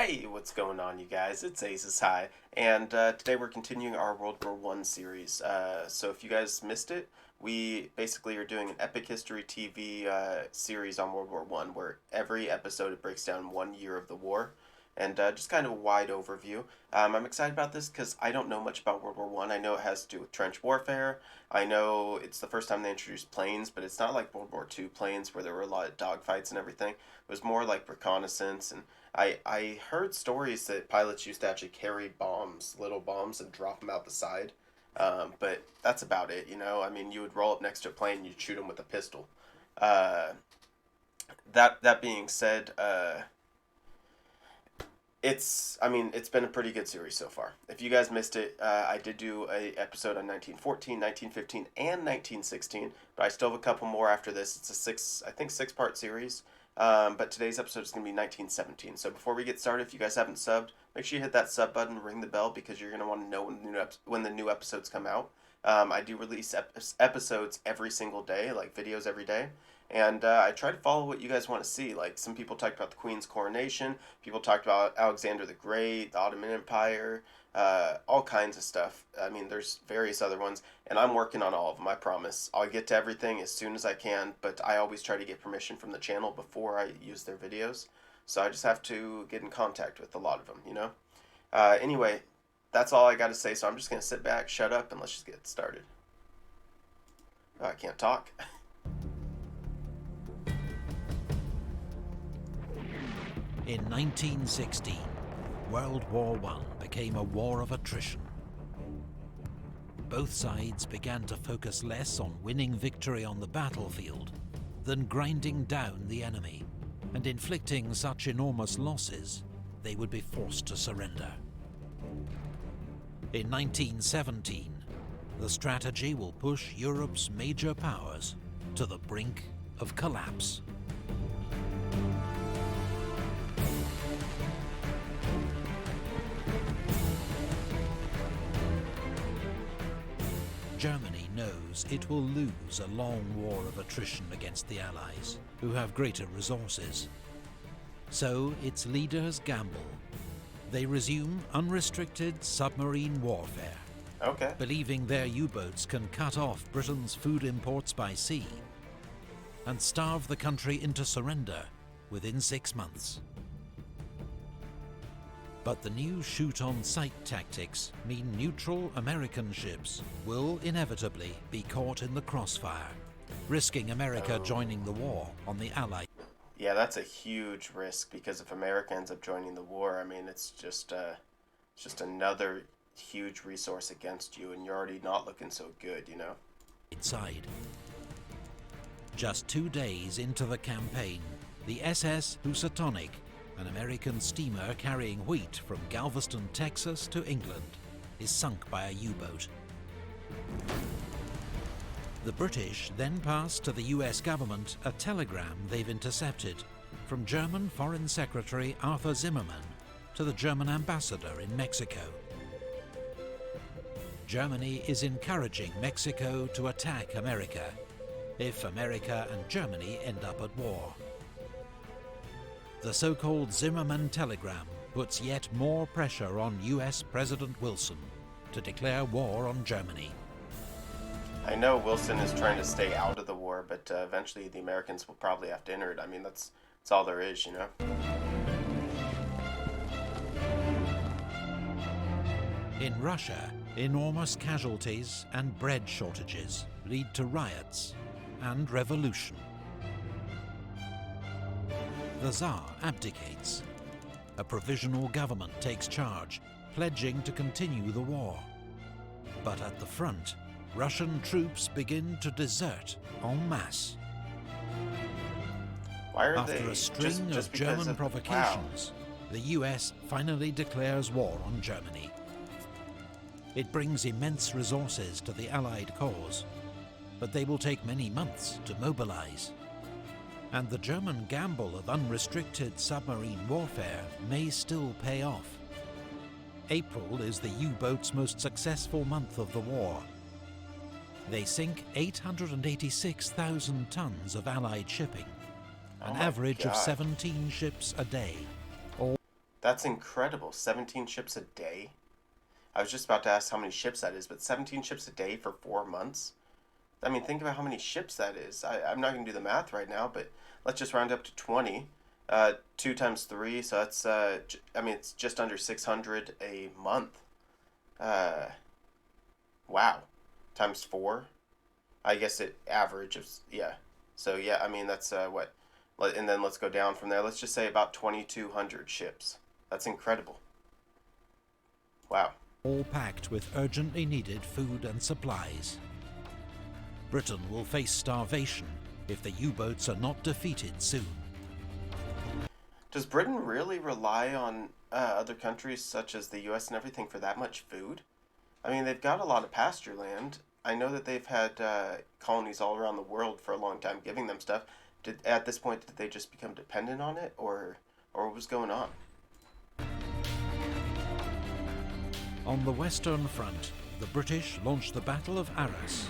Hey, what's going on, you guys? It's Aces High, and today we're continuing our World War One series. So if you guys missed it, we basically are doing an Epic History TV series on World War One, where every episode it breaks down 1 year of the war, and just kind of a wide overview. I'm excited about this because I don't know much about World War One. I know it has to do with trench warfare. I know it's the first time they introduced planes, but it's not like World War Two planes where there were a lot of dogfights and everything. It was more like reconnaissance and I heard stories that pilots used to actually carry bombs, little bombs, and drop them out the side. But that's about it, you know. I mean, you would roll up next to a plane, and you'd shoot them with a pistol. Uh, that being said, it's been a pretty good series so far. If you guys missed it, I did do a episode on 1914, 1915, and 1916, but I still have a couple more after this. It's a six-part series. But today's episode is going to be 1917. So before we get started, if you guys haven't subbed, make sure you hit that sub button, ring the bell, because you're going to want to know when the new episodes come out. I do release episodes every single day, like videos every day. And I try to follow what you guys want to see. Like, some people talked about the Queen's coronation, people talked about Alexander the Great, the Ottoman Empire, all kinds of stuff. I mean, there's various other ones, and I'm working on all of them, I promise. I'll get to everything as soon as I can, but I always try to get permission from the channel before I use their videos. So I just have to get in contact with a lot of them, you know? Anyway, that's all I got to say, so I'm just going to sit back, shut up, and let's just get started. Oh, I can't talk. In 1916, World War I became a war of attrition. Both sides began to focus less on winning victory on the battlefield than grinding down the enemy, and inflicting such enormous losses they would be forced to surrender. In 1917, the strategy will push Europe's major powers to the brink of collapse. Germany knows it will lose a long war of attrition against the Allies, who have greater resources. So its leaders gamble. They resume unrestricted submarine warfare, believing their U-boats can cut off Britain's food imports by sea and starve the country into surrender within 6 months. But the new shoot-on-sight tactics mean neutral American ships will inevitably be caught in the crossfire, risking America joining the war on the Allied. Yeah, that's a huge risk, because if America ends up joining the war, I mean, it's just another huge resource against you, and you're already not looking so good, you know? Side. Just 2 days into the campaign, the SS Housatonic, an American steamer carrying wheat from Galveston, Texas to England, is sunk by a U-boat. The British then pass to the US government a telegram they've intercepted from German Foreign Secretary Arthur Zimmermann to the German ambassador in Mexico. Germany is encouraging Mexico to attack America if America and Germany end up at war. The so-called Zimmermann telegram puts yet more pressure on US President Wilson to declare war on Germany. I know Wilson is trying to stay out of the war, but eventually the Americans will probably have to enter it. I mean, that's all there is, you know? In Russia, enormous casualties and bread shortages lead to riots and revolution. The Tsar abdicates. A provisional government takes charge, pledging to continue the war. But at the front, Russian troops begin to desert en masse. After a string of German provocations, the US finally declares war on Germany. It brings immense resources to the Allied cause, but they will take many months to mobilize. And the German gamble of unrestricted submarine warfare may still pay off. April is the U-boats' most successful month of the war. They sink 886,000 tons of Allied shipping, an average of 17 ships a day. That's incredible. 17 ships a day. I was just about to ask how many ships that is, but 17 ships a day for 4 months? I mean, think about how many ships that is. I'm not going to do the math right now, but let's just round up to 20. 2 times 3, so that's, I mean, it's just under 600 a month. Uh, wow. Times 4. I guess it average of, yeah. So, yeah, I mean, that's, what? And then let's go down from there. Let's just say about 2,200 ships. That's incredible. Wow. All packed with urgently needed food and supplies. Britain will face starvation if the U-boats are not defeated soon. Does Britain really rely on other countries such as the U.S. and everything for that much food? I mean, they've got a lot of pasture land. I know that they've had colonies all around the world for a long time giving them stuff. At this point, did they just become dependent on it, or what was going on? On the Western Front, the British launched the Battle of Arras,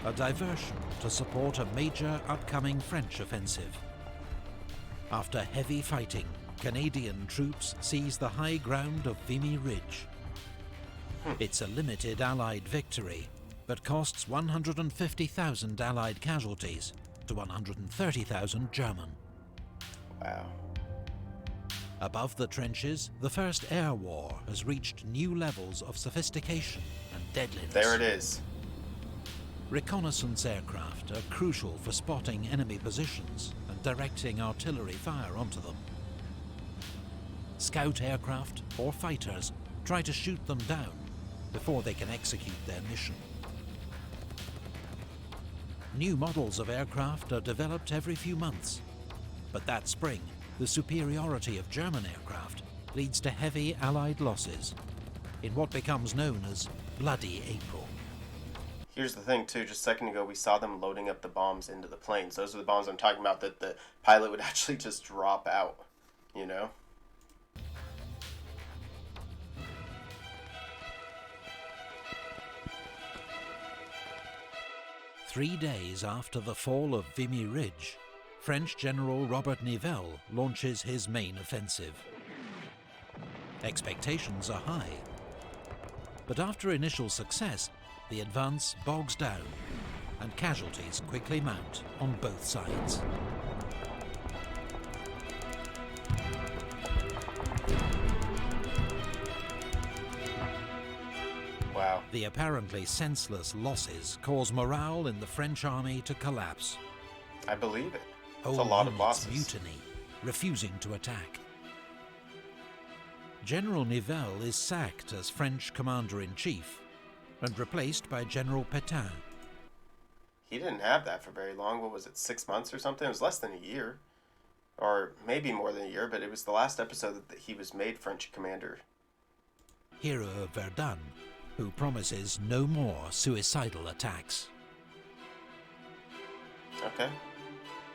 a diversion to support a major upcoming French offensive. After heavy fighting, Canadian troops seized the high ground of Vimy Ridge. It's a limited Allied victory, but costs 150,000 Allied casualties to 130,000 German. Wow. Above the trenches, the First Air War has reached new levels of sophistication and deadliness. There it is. Reconnaissance aircraft are crucial for spotting enemy positions and directing artillery fire onto them. Scout aircraft or fighters try to shoot them down before they can execute their mission. New models of aircraft are developed every few months, but that spring, the superiority of German aircraft leads to heavy Allied losses in what becomes known as Bloody April. Here's the thing, too. Just a second ago, we saw them loading up the bombs into the planes. Those are the bombs I'm talking about that the pilot would actually just drop out, you know? Three days after the fall of Vimy Ridge, French General Robert Nivelle launches his main offensive. Expectations are high, but after initial success, the advance bogs down and casualties quickly mount on both sides. Wow. The apparently senseless losses cause morale in the French army to collapse. I believe it. It's Whole a lot of units losses. mutiny, refusing to attack. General Nivelle is sacked as French commander-in-chief and replaced by General Pétain. He didn't have that for very long. What was it, 6 months or something? It was less than a year. Or maybe more than a year, but it was the last episode that he was made French commander. Hero of Verdun, who promises no more suicidal attacks. Okay.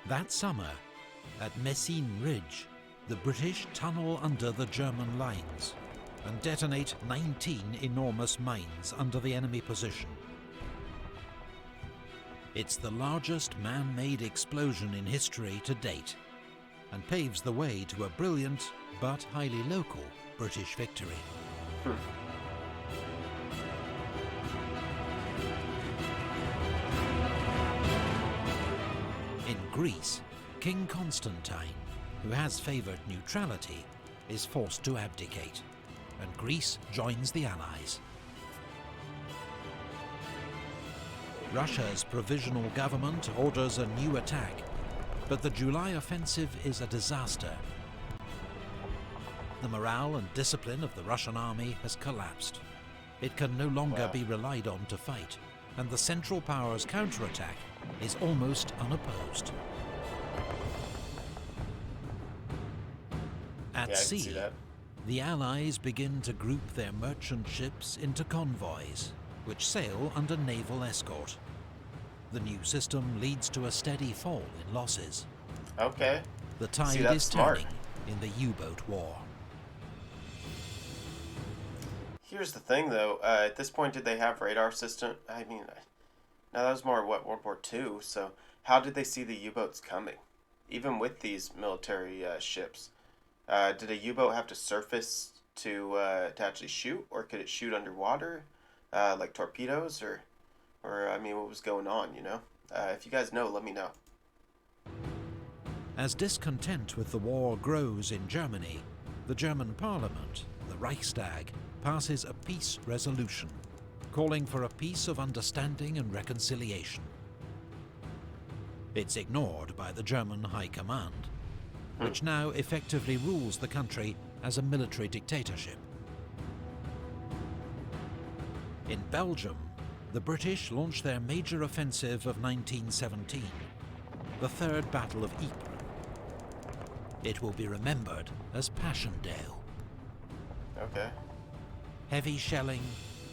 That summer, at Messines Ridge, the British tunnel under the German lines and detonate 19 enormous mines under the enemy position. It's the largest man-made explosion in history to date, and paves the way to a brilliant but highly local British victory. In Greece, King Constantine, who has favoured neutrality, is forced to abdicate, and Greece joins the Allies. Russia's provisional government orders a new attack, but the July offensive is a disaster. The morale and discipline of the Russian army has collapsed. It can no longer be relied on to fight, and the Central Powers' counterattack is almost unopposed. At sea, the Allies begin to group their merchant ships into convoys, which sail under naval escort. The new system leads to a steady fall in losses. Okay. The tide is turning in the U-boat war. Here's the thing, though. At this point, did they have radar system? I mean, now that was more, what, World War II, so how did they see the U-boats coming? Even with these military ships. Did a U-boat have to surface to actually shoot, or could it shoot underwater, like torpedoes, or I mean, what was going on? You know, if you guys know, let me know. As discontent with the war grows in Germany, the German parliament, the Reichstag, passes a peace resolution, calling for a peace of understanding and reconciliation. It's ignored by the German High Command, which now effectively rules the country as a military dictatorship. In Belgium, the British launched their major offensive of 1917, the Third Battle of Ypres. It will be remembered as Passchendaele. Okay. Heavy shelling,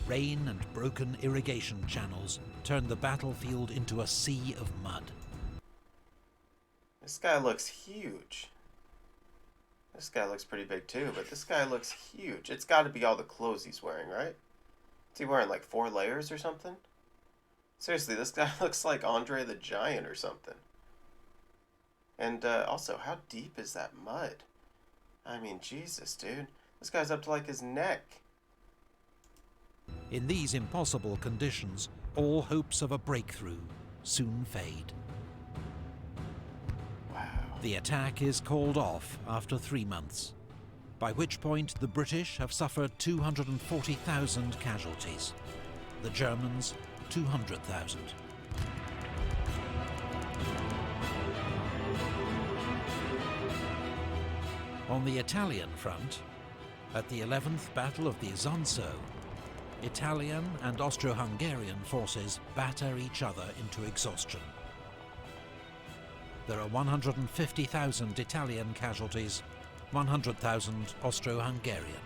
rain and broken irrigation channels turned the battlefield into a sea of mud. This guy looks huge. This guy looks pretty big too, but this guy looks huge. It's got to be all the clothes he's wearing, right? Is he wearing like 4 layers or something? Seriously, this guy looks like Andre the Giant or something. And also, how deep is that mud? I mean, Jesus, dude. This guy's up to like his neck. In these impossible conditions, all hopes of a breakthrough soon fade. Wow. The attack is called off after 3 months, by which point the British have suffered 240,000 casualties, the Germans 200,000. On the Italian front, at the 11th Battle of the Isonzo, Italian and Austro-Hungarian forces batter each other into exhaustion. There are 150,000 Italian casualties, 100,000 Austro-Hungarian.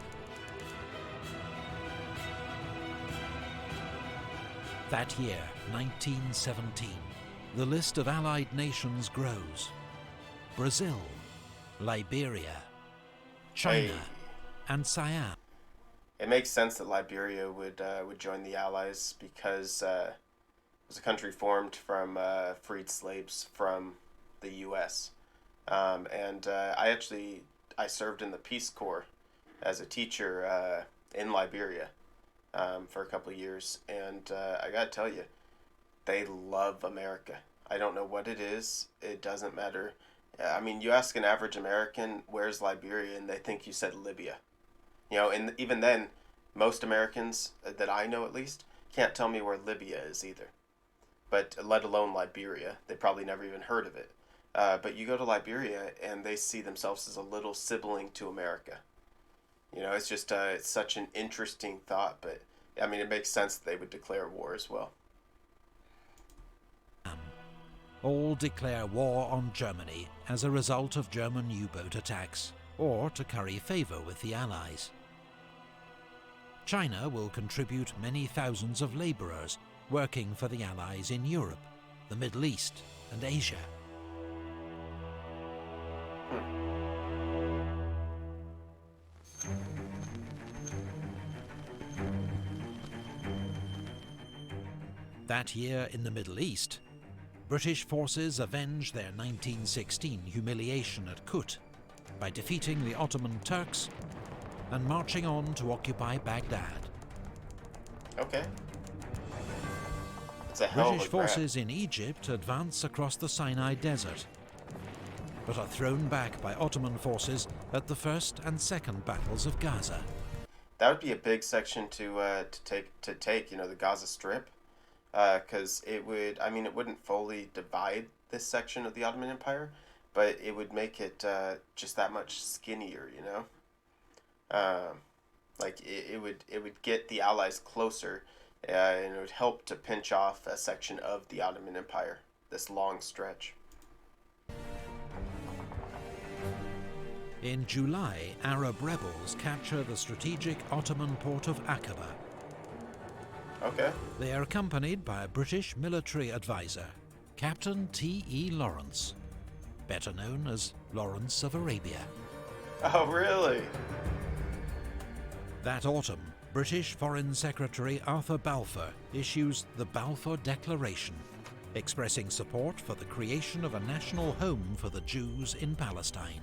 That year, 1917, the list of Allied nations grows. Brazil, Liberia, China, and Siam. It makes sense that Liberia would join the Allies because it was a country formed from freed slaves from the U.S. I served in the Peace Corps as a teacher in Liberia for a couple of years, and I gotta tell you, they love America. I don't know what it is. It doesn't matter. I mean, you ask an average American, where's Liberia, and they think you said Libya. You know, and even then, most Americans, that I know at least, can't tell me where Libya is either. But let alone Liberia. They probably never even heard of it. But you go to Liberia, and they see themselves as a little sibling to America. You know, it's just it's such an interesting thought, but, I mean, it makes sense that they would declare war as well. All declare war on Germany as a result of German U-boat attacks, or to curry favour with the Allies. China will contribute many thousands of labourers working for the Allies in Europe, the Middle East, and Asia. That year in the Middle East, British forces avenged their 1916 humiliation at Kut by defeating the Ottoman Turks and marching on to occupy Baghdad. Okay. It's a hell of a British forces in Egypt advance across the Sinai Desert, but are thrown back by Ottoman forces at the First and Second Battles of Gaza. That would be a big section to take. You know, the Gaza Strip. Because it wouldn't fully divide this section of the Ottoman Empire, but it would make it just that much skinnier, you know? It would get the Allies closer, and it would help to pinch off a section of the Ottoman Empire, this long stretch. In July, Arab rebels capture the strategic Ottoman port of Aqaba. Okay. They are accompanied by a British military advisor, Captain T.E. Lawrence, better known as Lawrence of Arabia. Oh, really? That autumn, British Foreign Secretary Arthur Balfour issues the Balfour Declaration, expressing support for the creation of a national home for the Jews in Palestine.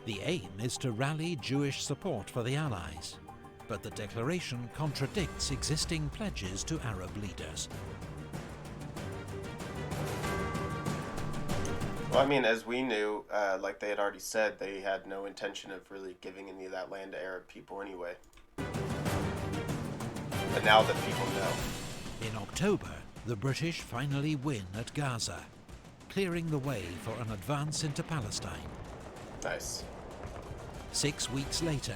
The aim is to rally Jewish support for the Allies, but the declaration contradicts existing pledges to Arab leaders. Well, I mean, as we knew, like they had already said, they had no intention of really giving any of that land to Arab people anyway. But now that people know. In October, the British finally win at Gaza, clearing the way for an advance into Palestine. Nice. 6 weeks later,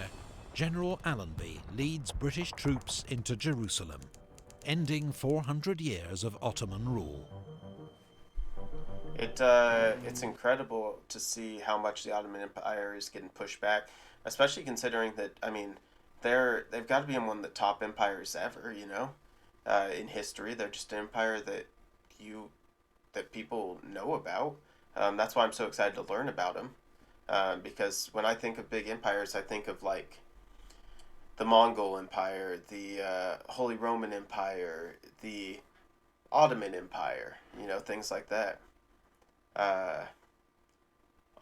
General Allenby leads British troops into Jerusalem, ending 400 years of Ottoman rule. It's incredible to see how much the Ottoman Empire is getting pushed back, especially considering that, I mean, they've got to be one of the top empires ever, you know, in history. They're just an empire that people know about. That's why I'm so excited to learn about them, because when I think of big empires, I think of like the Mongol Empire, the Holy Roman Empire, the Ottoman Empire, you know, things like that.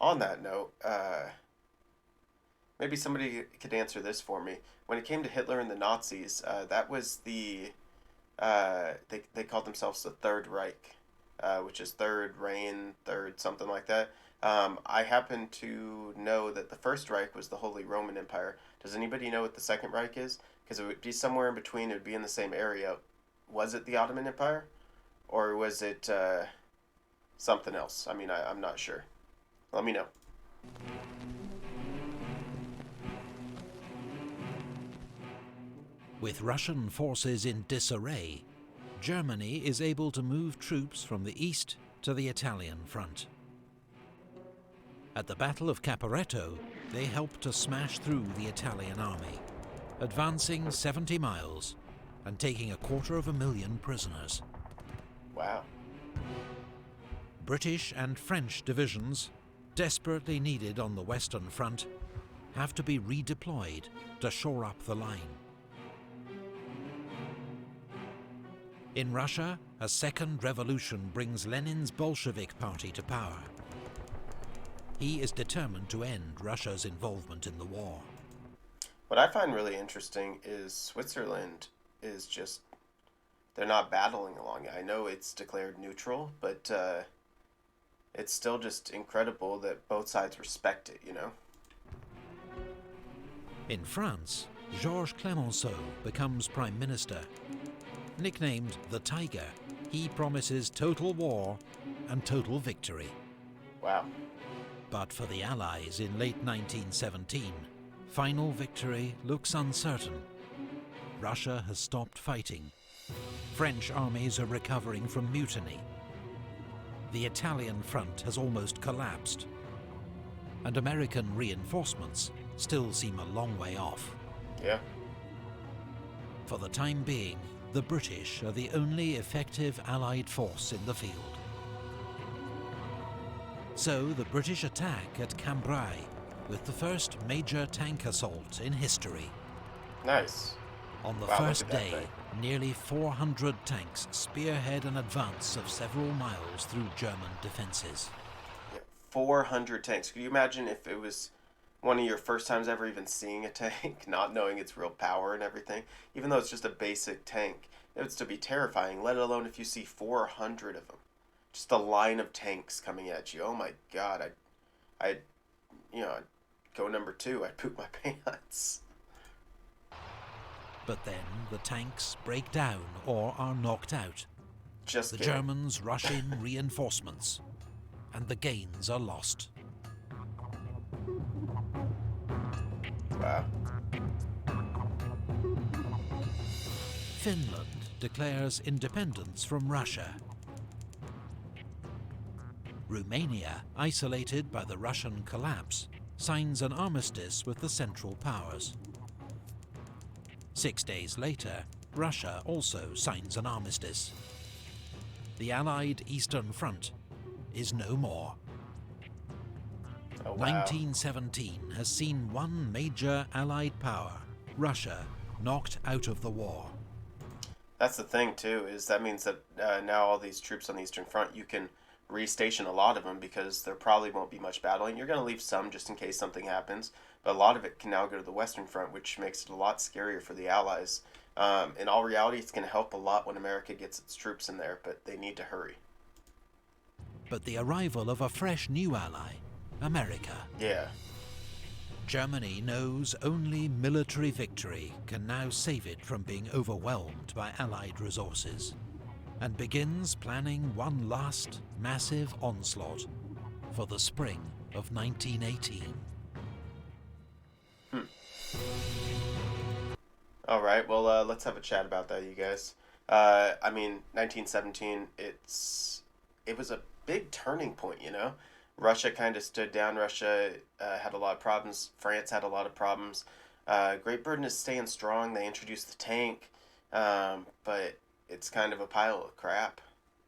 On that note, maybe somebody could answer this for me. When it came to Hitler and the Nazis, that was they called themselves the Third Reich, which is third reign, third something like that. I happen to know that the First Reich was the Holy Roman Empire. Does anybody know what the Second Reich is? Because it would be somewhere in between. It would be in the same area. Was it the Ottoman Empire, or was it something else? I mean, I'm not sure. Let me know. With Russian forces in disarray, Germany is able to move troops from the east to the Italian front. At the Battle of Caporetto, they helped to smash through the Italian army, advancing 70 miles and taking 250,000 prisoners. Wow. British and French divisions, desperately needed on the Western Front, have to be redeployed to shore up the line. In Russia, a second revolution brings Lenin's Bolshevik party to power. He is determined to end Russia's involvement in the war. What I find really interesting is Switzerland is just, they're not battling along it. I know it's declared neutral, but it's still just incredible that both sides respect it, you know? In France, Georges Clemenceau becomes Prime Minister. Nicknamed the Tiger, he promises total war and total victory. Wow. But for the Allies in late 1917, final victory looks uncertain. Russia has stopped fighting. French armies are recovering from mutiny. The Italian front has almost collapsed. And American reinforcements still seem a long way off. Yeah. For the time being, the British are the only effective Allied force in the field. So the British attack at Cambrai with the first major tank assault in history. Nice. On the first day, nearly 400 tanks spearhead an advance of several miles through German defenses. Yeah, 400 tanks. Could you imagine if it was one of your first times ever even seeing a tank, not knowing its real power and everything? Even though it's just a basic tank, it would still be terrifying, let alone if you see 400 of them. Just a line of tanks coming at you. Oh my God, I'd go number 2. I'd poop my pants. But then the tanks break down or are knocked out. Just the kidding. Germans rush in reinforcements, and the gains are lost. Wow. Finland declares independence from Russia. Romania, isolated by the Russian collapse, signs an armistice with the Central Powers. 6 days later, Russia also signs an armistice. The Allied Eastern Front is no more. Oh, wow. 1917 has seen one major Allied power, Russia, knocked out of the war. That's the thing too, is that means that now all these troops on the Eastern Front, you can restation a lot of them because there probably won't be much battling. You're going to leave some just in case something happens, but a lot of it can now go to the Western Front, which makes it a lot scarier for the Allies. In all reality, it's going to help a lot when America gets its troops in there, but they need to hurry. But the arrival of a fresh new ally, America. Yeah. Germany knows only military victory can now save it from being overwhelmed by Allied resources, and begins planning one last massive onslaught for the spring of 1918. All right, well, let's have a chat about that, you guys. 1917, it was a big turning point, you know? Russia kind of stood down. Russia had a lot of problems. France had a lot of problems. Great Britain is staying strong. They introduced the tank, but it's kind of a pile of crap,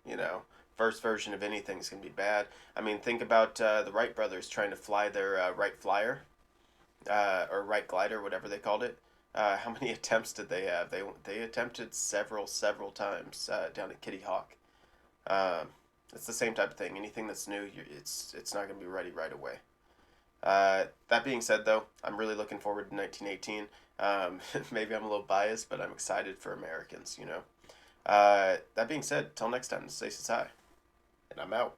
you know? First version of anything is going to be bad. I mean, think about the Wright brothers trying to fly their Wright Flyer, or Wright Glider, whatever they called it. How many attempts did they have? They attempted several times down at Kitty Hawk. It's the same type of thing. Anything that's new, it's not going to be ready right away. That being said, though, I'm really looking forward to 1918. Maybe I'm a little biased, but I'm excited for Americans, you know. That being said, till next time, stay high, and I'm out.